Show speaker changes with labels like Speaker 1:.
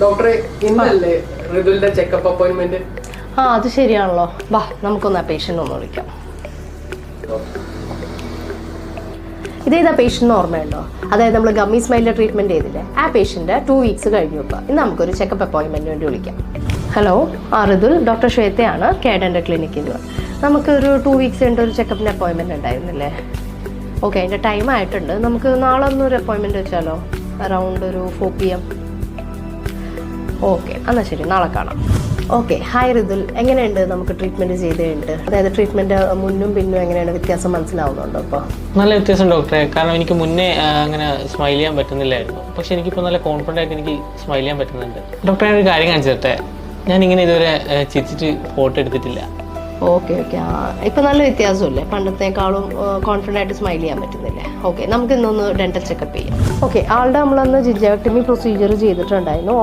Speaker 1: ഡോക്ടറെ ഇന്നല്ലേ ഋതുലിന്റെ checkup appointment?
Speaker 2: ആ അത് ശരിയാണല്ലോ. വാ നമുക്കൊന്ന് ആ പേഷ്യൻ്റ് ഒന്ന് വിളിക്കാം. ഇതേതാ പേഷ്യൻ്റ് ഓർമ്മയുണ്ടോ? അതായത് നമ്മൾ ഗമ്മി സ്മൈലിൻ്റെ ട്രീറ്റ്മെൻറ്റ് ചെയ്തില്ലേ, ആ പേഷ്യൻ്റ് 2 വീക്സ് കഴിഞ്ഞു. ഇപ്പോൾ ഇന്ന് നമുക്കൊരു ചെക്കപ്പ് അപ്പോയിൻമെൻറ്റിന് വേണ്ടി വിളിക്കാം. ഹലോ, ഋതുൽ, ഡോക്ടർ ശ്വേതയാണ്, കേഡൻ്റെ ക്ലിനിക്കിൽ നിന്ന്. നമുക്കൊരു 2 വീക്സ് കഴിഞ്ഞ ഒരു ചെക്കപ്പിന് അപ്പോയിൻമെൻറ്റ് ഉണ്ടായിരുന്നില്ലേ? ഓക്കെ, അതിൻ്റെ ടൈം ആയിട്ടുണ്ട്. നമുക്ക് നാളെ ഒന്നൊരു അപ്പോയിൻമെൻറ്റ് വെച്ചാലോ? അറൗണ്ട് ഒരു 4 PM. ഓക്കെ, എന്നാൽ ശരി, നാളെ കാണാം. ഓക്കെ, ഹായ് ഋതുൽ, എങ്ങനെയുണ്ട് നമുക്ക് ട്രീറ്റ്മെൻറ്റ് ചെയ്ത് കഴിഞ്ഞിട്ട്? അതായത് ട്രീറ്റ്മെൻറ്റ് മുന്നും പിന്നും എങ്ങനെയാണ് വ്യത്യാസം മനസ്സിലാവുന്നുണ്ടോ? ഇപ്പോൾ
Speaker 3: നല്ല വ്യത്യാസം ഡോക്ടറെ. കാരണം എനിക്ക് മുന്നേ അങ്ങനെ സ്മൈൽ ചെയ്യാൻ പറ്റുന്നില്ലായിരുന്നു. പക്ഷെ എനിക്കിപ്പോൾ നല്ല കോൺഫിഡൻ്റ് ആയിട്ട് എനിക്ക് സ്മൈൽ ചെയ്യാൻ പറ്റുന്നുണ്ട്. ഡോക്ടറെ ഒരു കാര്യം കാണിച്ചു തരട്ടെ, ഞാനിങ്ങനെ ഇതുവരെ ചിരിച്ചിട്ട് ഫോട്ടോ എടുത്തിട്ടില്ല.
Speaker 2: ഓക്കെ ഓക്കെ, ഇപ്പം നല്ല വ്യത്യാസമില്ലേ? പണ്ടത്തേക്കാളും കോൺഫിഡൻ്റ് ആയിട്ട് സ്മൈൽ ചെയ്യാൻ പറ്റുന്നില്ലേ? ഓക്കെ, നമുക്ക് ഇന്നൊന്ന് ഡെൻ്റൽ ചെക്കപ്പ് ചെയ്യാം. ഓക്കെ, ആളുടെ നമ്മളന്ന് ജിഞ്ചക്ടമി പ്രൊസീജിയർ ചെയ്തിട്ടുണ്ടായിരുന്നു.